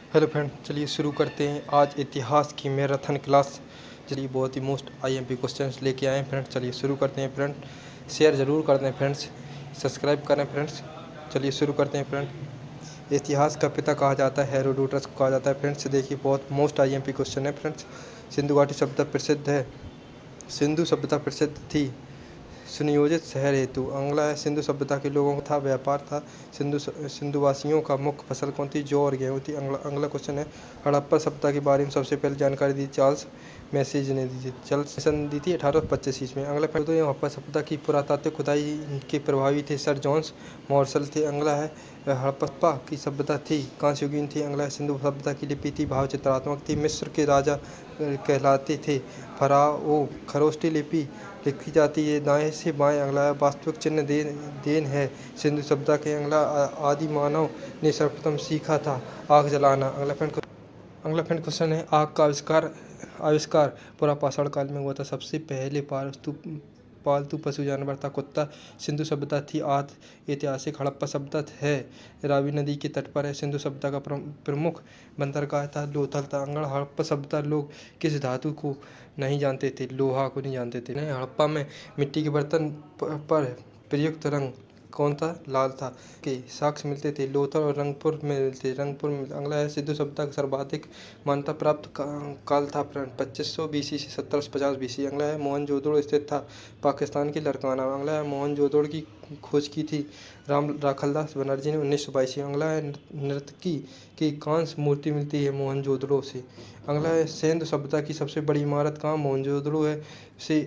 Hello friend, चलिए शुरू करते हैं आज इतिहास की मैराथन क्लास। चलिए बहुत ही मोस्ट आईएमपी क्वेश्चंस लेके आए हैं फ्रेंड। चलिए शुरू करते हैं फ्रेंड। शेयर ज़रूर कर दें फ्रेंड्स, सब्सक्राइब करें फ्रेंड्स। चलिए शुरू करते हैं फ्रेंड। इतिहास का पिता कहा जाता है हेरोडोटस को कहा जाता है फ्रेंड्स। देखिए बहुत मोस्ट आईएमपी क्वेश्चन है फ्रेंड्स। सिंधु घाटी सभ्यता प्रसिद्ध है। सिंधु सभ्यता प्रसिद्ध थी सुनियोजित शहर हेतु। अगला है सिंधु सभ्यता के लोगों का था व्यापार था। सिंधुवासियों का मुख्य फसल कौन थी? जौ और गेहूँ थी। अगला क्वेश्चन है हड़प्पा सभ्यता के बारे में सबसे पहले जानकारी दी चार्ल्स मैसेज ने दी थी। चार्ल्स मैसन दी थी 1825 ईस्वी में। अगला तो हड़प्पा सभ्यता की पुरातात्विक खुदाई के प्रभावी थे सर जॉन्स मॉर्सल थे। अगला है हड़प्पा की सभ्यता थी कांस्य युगीन थी। अगला है सिंधु सभ्यता की लिपि थी भाव चित्रात्मक थी। मिस्र के राजा कहलाते थे फराओ। खरोष्टी लिपि लिखी जाती है दाएं से बाएं। अगला वास्तविक चिन्ह देन है सिंधु सभ्यता के। अगला आदि मानव ने सर्वप्रथम सीखा था आग जलाना। अगला फ्रेंड क्वेश्चन है आग का आविष्कार पुरापाषाण काल में हुआ था। सबसे पहले पालतू पशु जानवर था कुत्ता। सिंधु सभ्यता थी आदि ऐतिहासिक। हड़प्पा सभ्यता है रावी नदी के तट पर है। सिंधु सभ्यता का प्रमुख बंदरगाह था लोथल था। अंगड़ हड़प्पा सभ्यता लोग किस धातु को नहीं जानते थे? लोहा को नहीं जानते थे। हड़प्पा में मिट्टी के बर्तन पर प्रयुक्त रंग कौन था? लाल था। के साक्ष्य मिलते थे लोथल और रंगपुर में मिलते। अगला है सिंधु सभ्यता का सर्वाधिक मान्यता प्राप्त काल था 2500 बीसी से 1750 बीसी। अगला है मोहनजोदड़ो स्थित था पाकिस्तान के लड़काना। अगला है मोहनजोदड़ो की खोज की थी राम राखलदास बनर्जी ने 1922। अगला है नर्तकी की कांस्य मूर्ति मिलती है मोहनजोदड़ो से। अगला है सिंधु सभ्यता की सबसे बड़ी इमारत कहाँ? मोहनजोदड़ो है से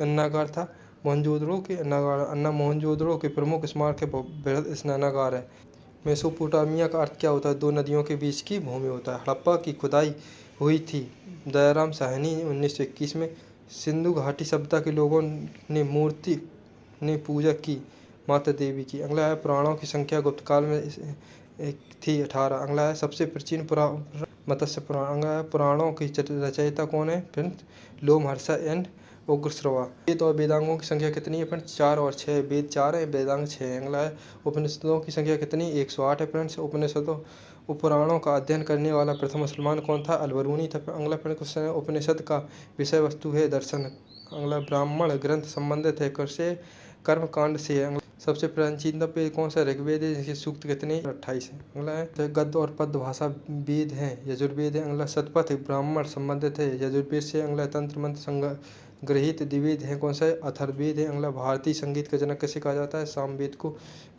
अन्नागार था। मोहनजोदड़ो के मोहनजोदड़ो के प्रमुख स्मारक है बृहद स्नानागार है। मेसोपोटामिया का अर्थ क्या होता है? दो नदियों के बीच की भूमि होता है। हड़प्पा की खुदाई हुई थी दयाराम साहनी 1921 में। सिंधु घाटी सभ्यता के लोगों ने मूर्ति ने पूजा की माता देवी की। अगला है पुराणों की संख्या गुप्त काल में थी 18। अगला है सबसे प्राचीन मत्स्य पुराण। अगला है पुराणों की रचयिता कौन है? Friends Lomaharsha and Ugrashrava. वेद और वेदांगों की संख्या कितनी है फ्रेंड्स? 4 और 6। वेद 4 है वेदांग 6 है। अगला है उपनिषदों की संख्या कितनी? 108 है फ्रेंड्स। उपनिषदों पुराणों का अध्ययन करने वाला प्रथम मुसलमान कौन था? अलबरूनी था। अगला फ्रेंड क्वेश्चन है उपनिषद का विषय वस्तु है दर्शन। अगला ब्राह्मण ग्रंथ संबंधित है कृषि कर्म कांड से है। सबसे प्राचीनतम वेद कौन सा? ऋग्वेद है जिसके सूक्त कितने? 28 है। अगला है गद्य और पद्य भाषा वेद है यजुर्वेद है। अगला शतपथ ब्राह्मण संबंधित है यजुर्वेद से। अगला तंत्र मंत्र ग्रहित द्विवेद है कौन सा है? अथर्ववेद है। अगला भारतीय संगीत का जनक किसे कहा जाता है? सामवेद को।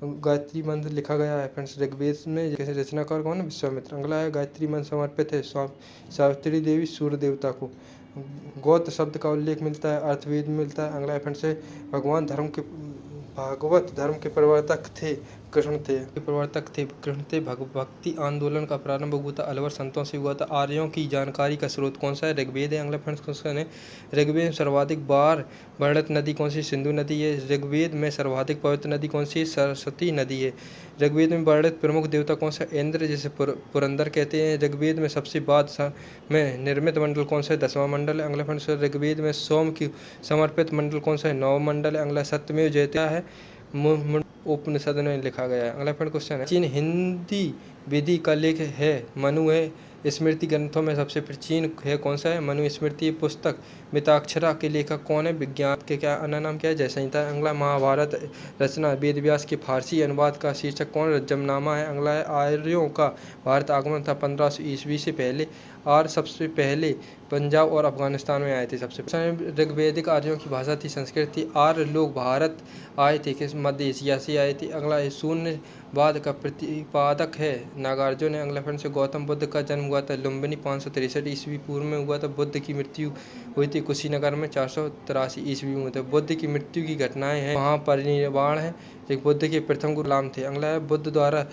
गायत्री मंत्र लिखा गया है फ्रेंड्स ऋग्वेद में। कैसे रचनाकार कौन है? विश्वामित्र। अगला है गायत्री मंत्र समर्पित है सावित्री देवी सूर्य देवता को। गौत्र शब्द का उल्लेख मिलता है अर्थवेद में मिलता है। अगला फ्रेंड्स है भागवत धर्म के प्रवर्तक थे कृष्ण थे। भक्ति आंदोलन का प्रारंभ हुआ था अलवर संतों से हुआ था। आर्यों की जानकारी का स्रोत कौन सा है? ऋग्वेद है। अगला फ्रेंड्स क्वेश्चन है ऋग्वेद में सर्वाधिक बार वर्णित नदी कौन सी? सिंधु नदी है। ऋग्वेद में सर्वाधिक पवित्र नदी कौन सी? सरस्वती नदी है। ऋग्वेद में वर्णित प्रमुख देवता कौन सा? इंद्र जिसे पुरंदर कहते हैं। ऋग्वेद में सबसे बाद में निर्मित मंडल कौन सा है? 10वां मंडल है। अगला फ्रेंड्स ऋग्वेद में सोम की समर्पित मंडल कौन सा है? 9वां मंडल है। अगला सत्यमेव जयते है उपनिषद में लिखा गया है। अगला फ्रेंड क्वेश्चन है प्राचीन हिंदी विधि का लेख है मनु है। स्मृति ग्रंथों में सबसे प्राचीन है कौन सा है? मनु स्मृति पुस्तक। मिताक्षरा के लेखक कौन है? विज्ञान के क्या अन्य नाम क्या है? जय संहिता। अगला महाभारत रचना वेद व्यास के फारसी अनुवाद का शीर्षक कौन? जमनामा है। अगला है आर्यों का भारत आगमन था 1500 ईस्वी से पहले। आर्य सबसे पहले पंजाब और अफगानिस्तान में आए थे। सबसे ऋग्वैदिक आर्यों की भाषा थी संस्कृत थी। आर्य लोग भारत आए थे किस मध्य एशिया से आए थे। अगला शून्यवाद का प्रतिपादक है नागार्जुन है। अगला फ्रेंड से गौतम बुद्ध का जन्म हुआ था लुम्बिनी 563 ईस्वी पूर्व में हुआ था। बुद्ध की मृत्यु हुई थी कुशीनगर में 483 ईस्वी में हुआ था। बुद्ध की मृत्यु की घटनाएं हैं महापरिनिर्वाण है। एक बुद्ध के प्रथम गुरु राम थे। अगला है बुद्ध द्वारा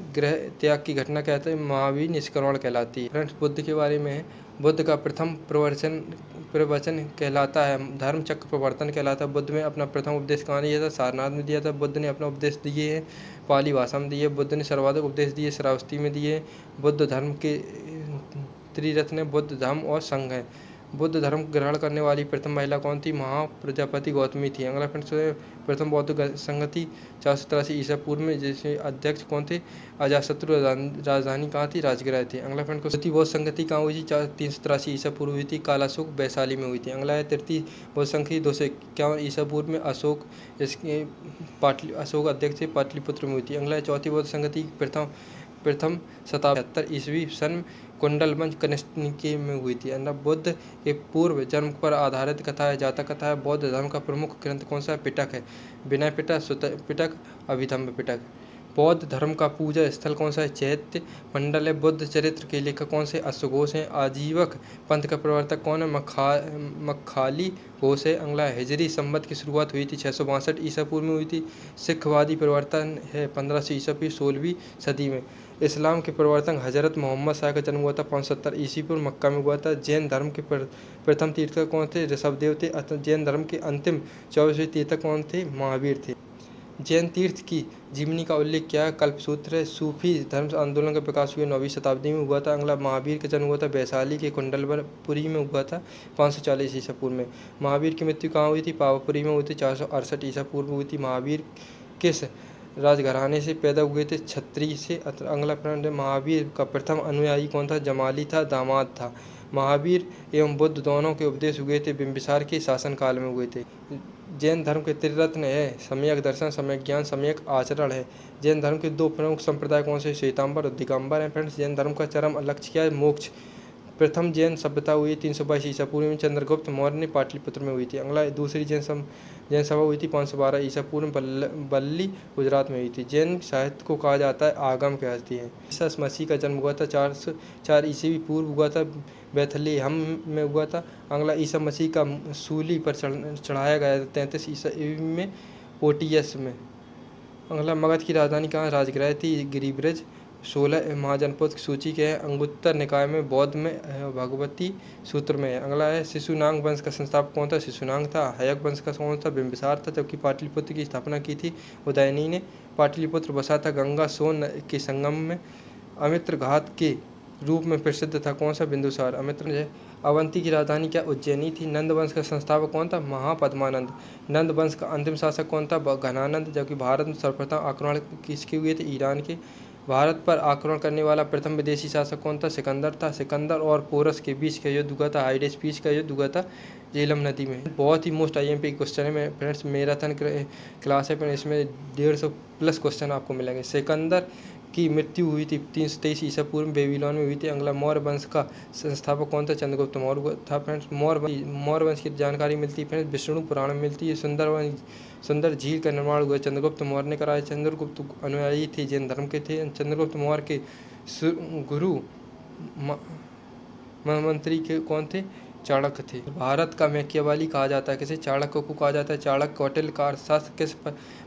ग्रह त्याग की घटना कहते हैं महावीर निष्कर्मण कहलाती है। फ्रेंड्स बुद्ध के बारे में है बुद्ध का प्रथम प्रवचन कहलाता है धर्म चक्र प्रवर्तन कहलाता है। बुद्ध ने अपना प्रथम उपदेश कहाँ दिया था? सारनाथ में दिया था। बुद्ध ने अपना उपदेश दिए हैं पाली भाषा में दिए। बुद्ध ने सर्वाधिक उपदेश दिए श्रावस्ती में दिए। बुद्ध धर्म के त्रिरत्न बुद्ध धम्म और संघ है। बुद्ध धर्म ग्रहण करने वाली प्रथम महिला कौन थी? महाप्रजापति गौतमी थी। अगला प्रश्न, प्रथम बौद्ध संगति 483 ईसा पूर्व में, जिसके अध्यक्ष कौन थे? अजातशत्रु। राजधानी कहाँ थी? राजगृह थी। अगला प्रश्न, चौथी बौद्ध संगति कहाँ हुई थी? 383 ईसा पूर्व हुई थी। कालाशोक वैशाली में हुई थी। अगला है तृतीय बौद्ध संगति 251 ईसा पूर्व में, अशोक इसके अशोक अध्यक्ष थे, पाटलिपुत्र में हुई थी। अगला है चौथी बौद्ध संगति प्रथम शताब्दी 73 ईस्वी सन कुंडलवंश कनिष्क में हुई थी। बुद्ध के पूर्व जन्म पर आधारित कथा है, जातक कथा है। बौद्ध धर्म का प्रमुख ग्रंथ कौन सा है? पिटक है। विनय पिटक, सुत्त पिटक, अभिधम्म पिटक। बौद्ध धर्म का पूजा स्थल कौन सा है? चैत्य मंडल है। बुद्ध चरित्र के लेखक कौन से? अश्वघोष हैं। आजीवक पंथ का प्रवर्तक कौन है? मखाली घोष है। अगला हिजरी संवत की शुरुआत हुई थी 662 ईसा पूर्व में हुई थी। सिखवादी प्रवर्तन है 1500 ईसा पूर्व 16वीं सदी में। इस्लाम के प्रवर्तक हजरत मोहम्मद शाह का जन्म हुआ था 570 ईसा पूर्व मक्का में हुआ था। जैन धर्म के प्रथम तीर्थकर कौन थे? ऋषभदेव थे। जैन धर्म के अंतिम 24वें तीर्थकर कौन थे? महावीर थे। जैन तीर्थ की जीवनी का उल्लेख क्या है? कल्पसूत्र है। सूफी धर्म आंदोलन का विकास हुआ 9वीं शताब्दी में हुआ था। अगला महावीर का जन्म हुआ था वैशाली के कुंडलपुरी में हुआ था 540 ईसा पूर्व में। महावीर की मृत्यु कहाँ हुई थी? पावापुरी में हुई थी 468 ईसा पूर्व हुई थी। महावीर किस राजघराने से पैदा हुए थे? क्षत्रिय से। अगला प्रश्न, महावीर का प्रथम अनुयायी कौन था? जमाली था, दामाद था। महावीर एवं बुद्ध दोनों के उपदेश हुए थे बिंबिसार के शासनकाल में हुए थे। जैन धर्म के त्रिरत्न है सम्यक दर्शन, सम्यक ज्ञान, सम्यक आचरण है। जैन धर्म के दो प्रमुख संप्रदाय कौन से? श्वेतांबर और दिगंबर हैं। फ्रेंड्स, जैन धर्म का चरम लक्ष्य क्या है? मोक्ष। प्रथम जैन सभ्यता हुई 322 ईसा पूर्व में, चंद्रगुप्त मौर्य ने पाटलिपुत्र में हुई थी। अगला दूसरी जैन सभा हुई थी 512 ईसा पूर्व में, बल्ली गुजरात में हुई थी। जैन साहित्य को कहा जाता है आगम कहती है। ईसा मसीह का जन्म हुआ था 404 ईस्वी पूर्व हुआ था, बेथलेहम में हुआ था। अगला ईसा मसीह का सूली पर चढ़ाया गया था 33 ईसा में, पोटियस में। अगला मगध की राजधानी कहाँ? राजगृह थी। गिरिब्रज 16 महाजनपद की सूची के है। अंगुत्तर निकाय में, बौद्ध में, भगवती सूत्र में है। अगला है शिशुनाग वंश का संस्थापक कौन था? शिशुनाग था। हयक वंश का कौन था? बिंबिसार था। जबकि पाटलिपुत्र की स्थापना की थी उदयनी ने। पाटलिपुत्र बसा था गंगा सोन के संगम में। अमित्र घात के रूप में प्रसिद्ध था कौन सा? बिंदुसार। अमित्र है। अवंती की राजधानी क्या? उज्जैनी थी। नंद वंश का संस्थापक कौन था? महापद्मानंद। नंद वंश का अंतिम शासक कौन था? घनानंद। जबकि भारत में सर्वप्रथम आक्रमण किसके हुए थे? ईरान के। भारत पर आक्रमण करने वाला प्रथम विदेशी शासक कौन था? सिकंदर था। सिकंदर और पोरस के बीच का युद्ध हुआ था, हाइडेस पीस का युद्ध हुआ था झेलम नदी में। बहुत ही मोस्ट IMP क्वेश्चन है फ्रेंड्स, मैराथन क्लास है पर इसमें 150 प्लस क्वेश्चन आपको मिलेंगे। सिकंदर की मृत्यु हुई थी 323 ईसा पूर्व बेबीलोन में हुई थी। अगला मौर्य वंश का संस्थापक कौन था? चंद्रगुप्त मौर्य था। फ्रेंड्स, मौर्य वंश की जानकारी मिलती है फ्रेंड्स विष्णु पुराण में मिलती है। सुंदर झील का निर्माण हुआ चंद्रगुप्त मौर्य ने कराया। चंद्रगुप्त अनुयायी थे, जैन धर्म के थे। चंद्रगुप्त मौर्य के गुरु मंत्री के कौन थे? चाणक्य थे। भारत का मैकियावेली कहा जाता है किसे? चाणक्य को कहा जाता है। चाणक्य कौटिल्य का अर्थशास्त्र किस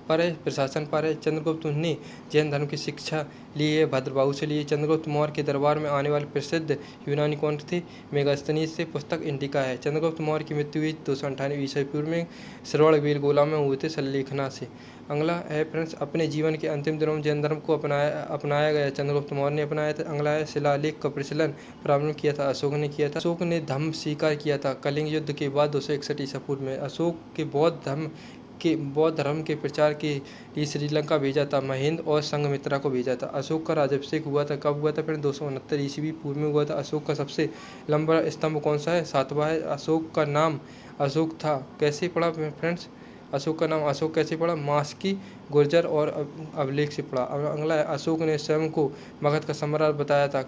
पर है? प्रशासन पर है। चंद्रगुप्त ने जैन धर्म की शिक्षा ली है भद्रबाहु से लिए। चंद्रगुप्त मौर्य के दरबार में आने वाले प्रसिद्ध यूनानी कौन थे? मेगास्थनीज से। पुस्तक इंडिका है। चंद्रगुप्त मौर्य की मृत्यु हुई 298 ईसा पूर्व में श्रवण बेलगोला में हुए थे सल्लेखना से। अगला है फ्रेंड्स, अपने जीवन के अंतिम दिनों में जैन धर्म को अपनाया गया। चंद्रगुप्त मौर्य ने अपनाया था। अगला है शिलालेख का प्रचलन प्रारंभ किया था अशोक ने किया था। अशोक ने धम्म स्वीकार किया था कलिंग युद्ध के बाद 261 ईसा पूर्व में। अशोक के बौद्ध धर्म के प्रचार के लिए श्रीलंका भेजा था। महेंद्र और संघमित्रा को भेजा था। अशोक का राज्याभिषेक हुआ था कब हुआ था? फिर 269 ईस्वी पूर्व में हुआ था। अशोक का सबसे लंबा स्तंभ कौन सा है? 7वां है। अशोक का नाम अशोक था कैसे पड़ा फ्रेंड्स? अशोक का नाम अशोक कैसे पड़ा? मास्की, गुर्जर और अभिलेख से पड़ा। अगला है, अशोक ने स्वयं को मगध का सम्राट बताया था।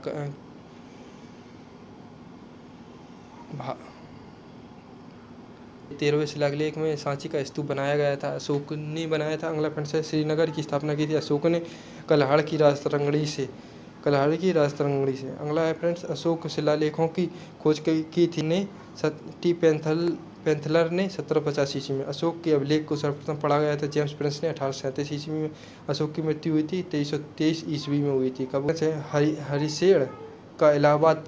13वें शिलालेख में सांची का स्तूप बनाया गया था, अशोक ने बनाया था। अगला फ्रेंड्स है, श्रीनगर की स्थापना की थी अशोक ने कल्हाड़ की राजतरंगड़ी से। अगला है फ्रेंड्स, अशोक शिलालेखों की खोज की थी ने टी पेंथलर ने 1750 ईस्वी में। अशोक के अभिलेख को सर्वप्रथम पढ़ा गया था जेम्स प्रिंस ने 1837 ईस्वी में। अशोक की मृत्यु हुई थी 2323 ईस्वी में हुई थी। कब से? हरिशेण का इलाहाबाद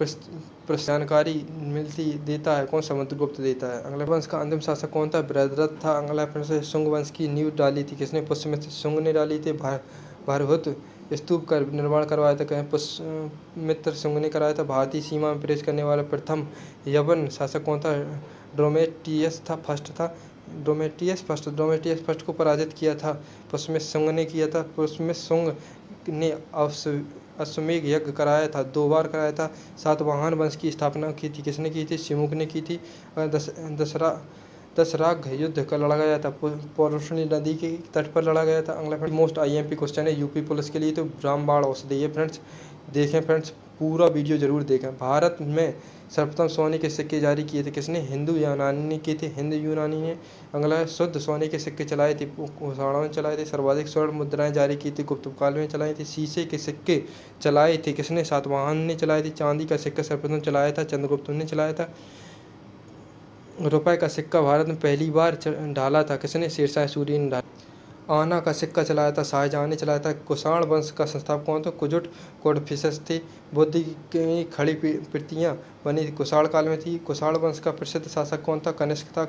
जानकारी मिलती देता है कौन? समुद्रगुप्त देता है। अगला वंश का अंतिम शासक कौन था? बृहद्रथ था। अगला फ्रेंड्स है, शुंग वंश की नींव डाली थी किसने? पुष्यमित्र शुंग ने डाली थी। भारहुत स्तूप का निर्माण करवाया था? कहें पुष्यमित्र शुंग ने कराया था। भारतीय सीमा में प्रवेश करने वाला प्रथम यवन शासक कौन था? डोमेटियस फर्स्ट को पराजित किया था पुष्यमित्र शुंग ने किया था। पुष्यमित्र शुंग ने अश्वमेध यज्ञ कराया था, 2 बार कराया था। सातवाहन वंश की स्थापना की थी किसने की थी? शिमुक ने की थी। दशराघ युद्ध का लड़ा गया था? पौरुषणी नदी के तट पर लड़ा गया था। अगला मोस्ट आईएमपी क्वेश्चन है यूपी पुलिस के लिए, तो रामबाण औषधि है फ्रेंड्स। देखें फ्रेंड्स, पूरा वीडियो जरूर देखें। भारत में सर्वप्रथम सोने के सिक्के जारी किए थे किसने? हिंदू यूनानी ने किए थे, हिंदू यूनानी ने। अगला है शुद्ध सोने के सिक्के चलाए थे कुषाणों ने चलाए थे। सर्वाधिक स्वर्ण मुद्राएं जारी की थी गुप्त काल में चलाई थी। शीशे के सिक्के चलाए थे किसने? सातवाहन ने चलाए थे। चांदी का सिक्का सर्वप्रथम चलाया था चंद्रगुप्त ने चलाया था। रुपए का सिक्का भारत में पहली बार ढाला था किसने? शेरशाह सूरी ने ढाला। आना का सिक्का चलाया था शाहजहां ने चलाया था। कुषाण वंश का संस्थापक कौन था? कुजुट कोडफिशस थे। बुद्ध की खड़ी प्रतियां बनी कुषाण काल में थी। कुषाण वंश का प्रसिद्ध शासक कौन था? कनिष्क था।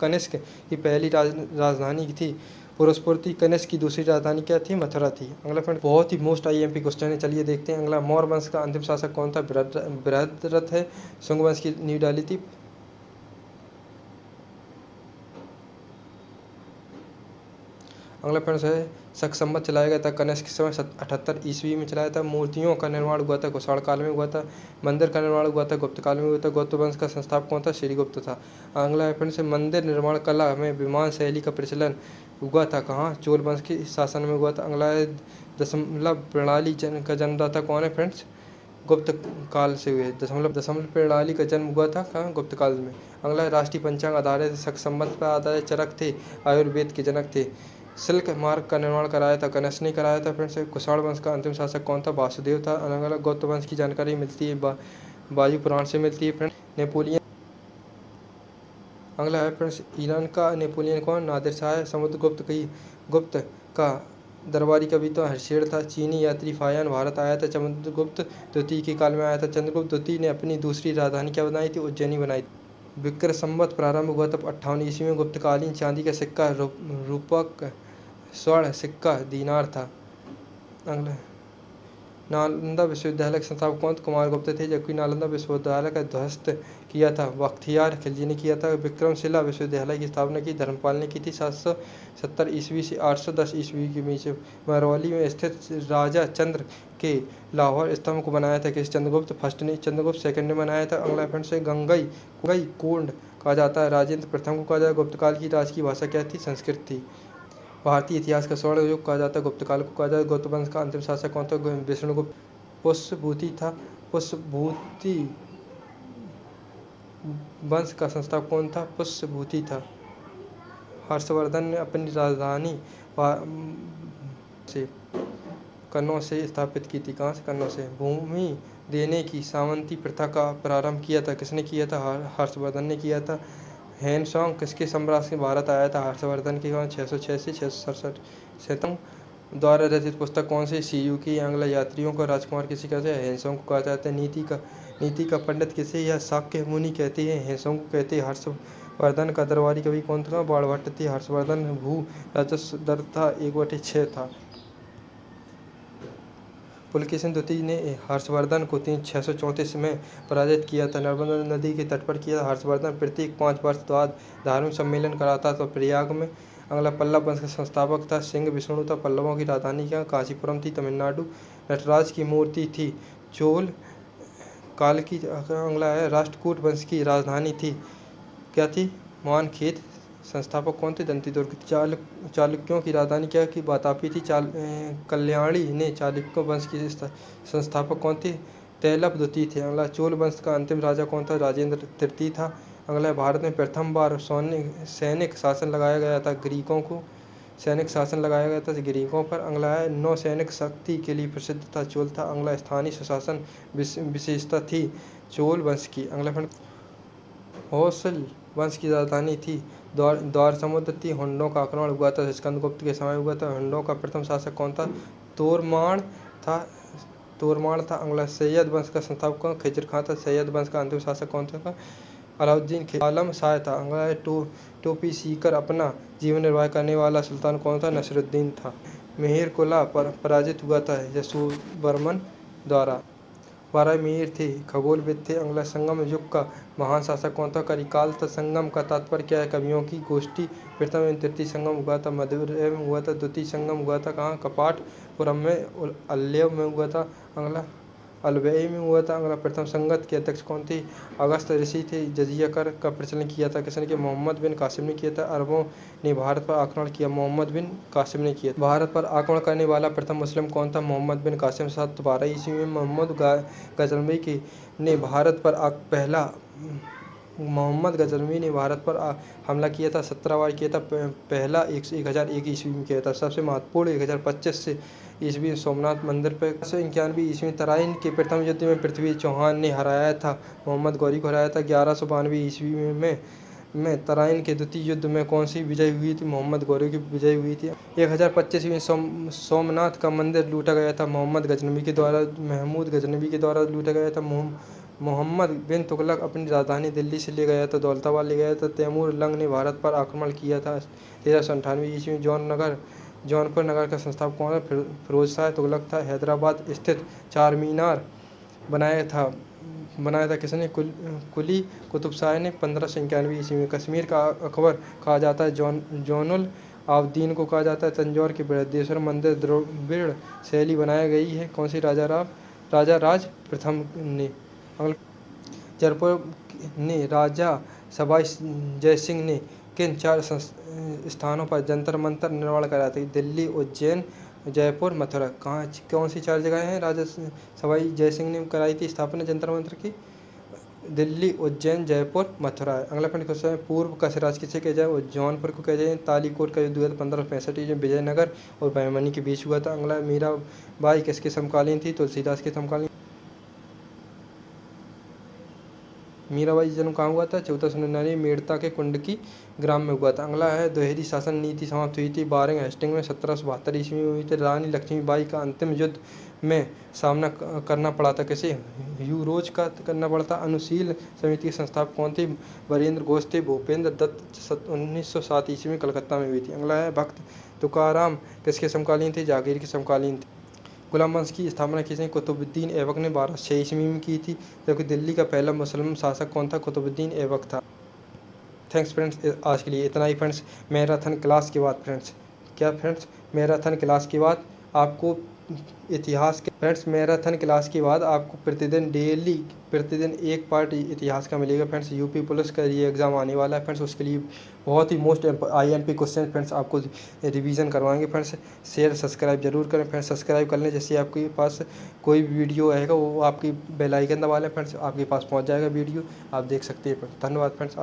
कनिष्क की पहली राजधानी थी पुरुषपुर थी। कनिष्क की दूसरी राजधानी क्या थी? मथुरा थी। अगला फ्रेंड बहुत ही मोस्ट आईएमपी क्वेश्चन है, चलिए देखते हैं। अगला मौर्य वंश का अंतिम शासक कौन था? बृहद्रथ है। शुंग वंश की नींव डाली थी। अगला फ्रेंड्स है शक संवत चलाया गया था कनिष्क के समय 78 ईस्वी में चलाया था। मूर्तियों का निर्माण हुआ था कुषाण काल में हुआ था। मंदिर का निर्माण हुआ था गुप्त काल में हुआ था। गुप्त वंश का संस्थापक कौन था? श्रीगुप्त था। अगला फ्रेंड्स है मंदिर निर्माण कला में विमान शैली का प्रचलन हुआ था कहाँ? चोल वंश के शासन में हुआ था। अगला है दशमलव प्रणाली का जन्मदाता कौन है फ्रेंड्स? गुप्त काल से हुए। दशमलव प्रणाली का जन्म हुआ था कहाँ? गुप्त काल में। अगला है राष्ट्रीय पंचांग आधारित शक संवत पर आधारित चरक थे, आयुर्वेद के जनक थे। सिल्क मार्ग का निर्माण कराया था कनिष्क ने कराया था। फ्रेंड्स कुषाण वंश का अंतिम शासक कौन था? वासुदेव था। अलग अलग गौत्र वंश की जानकारी मिलती है वायु पुराण से मिलती है। Friends Napoleon. अगला है फ्रेंड्स ईरान का नेपोलियन कौन? नादिर शाह। समुद्रगुप्त गुप्त का दरबारी कवि तो हर्षेड था। चीनी यात्री फायान भारत आया था चंद्रगुप्त द्वितीय के काल में आया था। चंद्रगुप्त द्वितीय ने अपनी दूसरी राजधानी क्या बनाई थी? उज्जैनी बनाई थी। विक्रम संवत प्रारंभ हुआ तब 58 ईस्वी में। गुप्तकालीन चांदी का सिक्का रूपक स्वर्ण सिक्का दीनार था। अगला नालंदा विश्वविद्यालय के संस्थापक कौन? कुमारगुप्त थे, जबकि नालंदा विश्वविद्यालय का ध्वस्त किया था बख्तियार खिलजी ने किया था। विक्रमशिला विश्वविद्यालय की स्थापना की धर्मपाल ने की थी 770 ईस्वी से 810 ईस्वी के बीच। मरवाली में स्थित राजा चंद्र के लाहौर स्तंभ को बनाया था किस? चंद्रगुप्त फर्स्ट ने। चंद्रगुप्त सेकंड ने बनाया था। अगला फ्रेंड से गंगई कोंड कहा जाता है। राजेंद्र प्रथम को कहा जाता है। गुप्तकाल की राज की भाषा क्या थी? संस्कृत थी। भारतीय इतिहास का स्वर्ण युग कहा जाता है गुप्त काल को कहा जाता है। गुप्त वंश का अंतिम शासक कौन था? विष्णुगुप्त। पुष्यभूति था। पुष्यभूति वंश का संस्थापक कौन था? पुष्यभूति था। हर्षवर्धन ने अपनी राजधानी से कन्नौज से स्थापित की थी। कहाँ से? कन्नौज से। भूमि देने की सामंती प्रथा का प्रारंभ किया था किसने किया था? हर्षवर्धन ने किया था। हैनसोंग किसके साम्राज्य से भारत आया था? हर्षवर्धन के 606 से 667 सेतोंग द्वारा रचित पुस्तक कौन सी? सीयू की। अगला यात्रियों का राजकुमार किसे कहते हैं? हैनसोंग को कहा जाता है। नीति का पंडित किसे या शाक्य मुनि कहते हैं? हैनसोंग को कहते हैं। हर्षवर्धन का दरबारी कवि कौन था? बाणभट्ट थे। हर्षवर्धन भू राजस्व दर था 1/6 था। पुलकेशिन द्वितीय ने हर्षवर्धन को 634 में पराजित किया था। नर्मदा नदी के तट पर किया। हर्षवर्धन प्रत्येक 5 वर्ष बाद धार्मिक सम्मेलन कराता था प्रयाग में। अगला पल्लव वंश का संस्थापक था सिंह विष्णु था। पल्लवों की राजधानी क्या? कांचीपुरम थी, तमिलनाडु। नटराज की मूर्ति थी चोल काल की। अगला है राष्ट्रकूट वंश की राजधानी थी क्या थी? मानखेत। संस्थापक कौन थे? दंती दुर्ग। चालुक्यों की राजधानी क्या की? वातापी थी। कल्याणी ने चालुक्य वंश की संस्थापक कौन थे? तैलप द्वितीय थे। अगला चोल वंश का अंतिम राजा कौन था? राजेंद्र तृतीय था। अगला भारत में प्रथम बार सैनिक शासन लगाया गया था ग्रीकों को। सैनिक शासन लगाया गया था ग्रीकों पर। अगला है नौ सैनिक शक्ति के लिए प्रसिद्ध था चोल था। अगला स्थानीय सुशासन विशेषता थी चोल वंश की। अगला होयसल वंश की राजधानी थी द्वार समुद्र थी। हुंडों का आक्रमण हुआ था स्कंदगुप्त के समय हुआ था। हुंडों का प्रथम शासक कौन था? तोरमाण था। अगला सैयद वंश का संस्थापक कौन? खिजर खां था। सैयद वंश का अंतिम शासक कौन था? अलाउद्दीन आलम शाह था। अगला टोपी सीकर अपना जीवन निर्वाह करने वाला सुल्तान कौन था? नसरुद्दीन था। मिहिर कोला पर पराजित हुआ था यशोवर्मन द्वारा। 12 मिहिर थे, खगोलविद थे। अगला संगम युग का महान शासक कौन था? करिकाल था। संगम का तात्पर्य क्या है? कवियों की गोष्ठी। प्रथम एवं तृतीय संगम हुआ था मदुरै में हुआ था। द्वितीय संगम हुआ था कहाँ? कपाटपुरम में। अल्लेव में हुआ था। अगला अलवई में हुआ था। अगला प्रथम संगत के अध्यक्ष कौन थे? अगस्त ऋषि थे। जजिया कर का प्रचलन किया था किसने किया? मोहम्मद बिन कासिम ने किया था। अरबों ने भारत पर आक्रमण किया, मोहम्मद बिन कासिम ने किया। भारत पर आक्रमण करने वाला प्रथम मुस्लिम कौन था? मोहम्मद बिन कासिम। 712 ईस्वी में मोहम्मद गजनवी ने भारत पर पहला मोहम्मद गजनवी ने भारत पर हमला किया था। 17 बार किया था। पहला 1001 ईस्वी में किया था। सबसे महत्वपूर्ण 1025 से ईस्वी सोमनाथ मंदिर पर। 1191 ईस्वी में तराइन के प्रथम युद्ध में पृथ्वी चौहान ने हराया था, मोहम्मद गौरी को हराया था। 1192 ईस्वी में तराइन के द्वितीय युद्ध में कौन सी विजय हुई थी? मोहम्मद गौरी की विजय हुई थी। 1025 में सोमनाथ का मंदिर लूटा गया था, मोहम्मद गजनवी के द्वारा। महमूद गजनवी के द्वारा लूटा गया था। मोहम्मद बिन तुगलक अपनी राजधानी दिल्ली से ले गया था, दौलताबाद ले गया था। तैमूर लंग ने भारत पर आक्रमण किया था। 1398 ईस्वी में जौनपुर नगर का संस्थापक कौन है? फिरोज शाह तुगलक था। हैदराबाद स्थित चार मीनार बनाया था किसने? कुली कुतुब शाह ने 1591 ईस्वी में। कश्मीर का अकबर कहा जाता है, जौनुल आबदीन को कहा जाता है। तंजौर के बृहदेश्वर मंदिर द्रविड़ शैली बनाई गई है कौन सी राजा राज प्रथम ने। जयपुर ने राजा सवाई जयसिंह ने किन 4 स्थानों पर जंतर मंतर निर्माण कराया था? दिल्ली, उज्जैन, जयपुर, मथुरा। कौन सी 4 जगह हैं राजा सवाई जयसिंह ने कराई थी स्थापना जंतर मंतर की? दिल्ली, उज्जैन, जयपुर, मथुरा। अगला क्वेश्चन है, पूर्व का सिराज किसे कहा जाए? जौनपुर को कहा जाए। तालीकोट का युद्ध हुआ था 1565 में विजयनगर और बहमनी के बीच हुआ था। अगला मीराबाई किसके समकालीन थी? तुलसीदास के समकालीन। मीराबाई जन्म कहाँ हुआ था? 1499 मेड़ता के कुंडकी ग्राम में हुआ था। अगला है, दोहरी शासन नीति समाप्त हुई थी बारिंग हेस्टिंग में 1772 ईस्वी में हुई थी। रानी लक्ष्मीबाई का अंतिम युद्ध में सामना करना पड़ा था किसे? यूरोज का करना पड़ा था। अनुशील समिति के संस्थापक कौन थे? वीरेंद्र घोष थे। भूपेंद्र दत्त 1907 ईस्वी में कलकत्ता में हुई थी। अगला है, भक्त तुकाराम किसके समकालीन थे? जागीर के समकालीन थे। गुलाम वंश की स्थापना किसने? कुतुबुद्दीन ऐबक ने 1206 ईस्वी में की थी। जबकि दिल्ली का पहला मुसलमान शासक कौन था? कुतुबुद्दीन ऐबक था। थैंक्स फ्रेंड्स, आज के लिए इतना ही फ्रेंड्स। मैराथन क्लास के बाद फ्रेंड्स मैराथन क्लास के बाद आपको मैराथन क्लास के बाद आपको प्रतिदिन एक पार्ट इतिहास का मिलेगा फ्रेंड्स। यूपी पुलिस का ये एग्ज़ाम आने वाला है फ्रेंड्स, उसके लिए बहुत ही मोस्ट IMP क्वेश्चन फ्रेंड्स आपको रिवीजन करवाएंगे फ्रेंड्स। शेयर सब्सक्राइब जरूर करें फ्रेंड्स। सब्सक्राइब कर लें, जैसे आपके पास कोई वीडियो आएगा वो आपकी बेल आइकन दबा लें फ्रेंड्स, आपके पास पहुँच जाएगा वीडियो, आप देख सकते हैं। धन्यवाद फ्रेंड्स।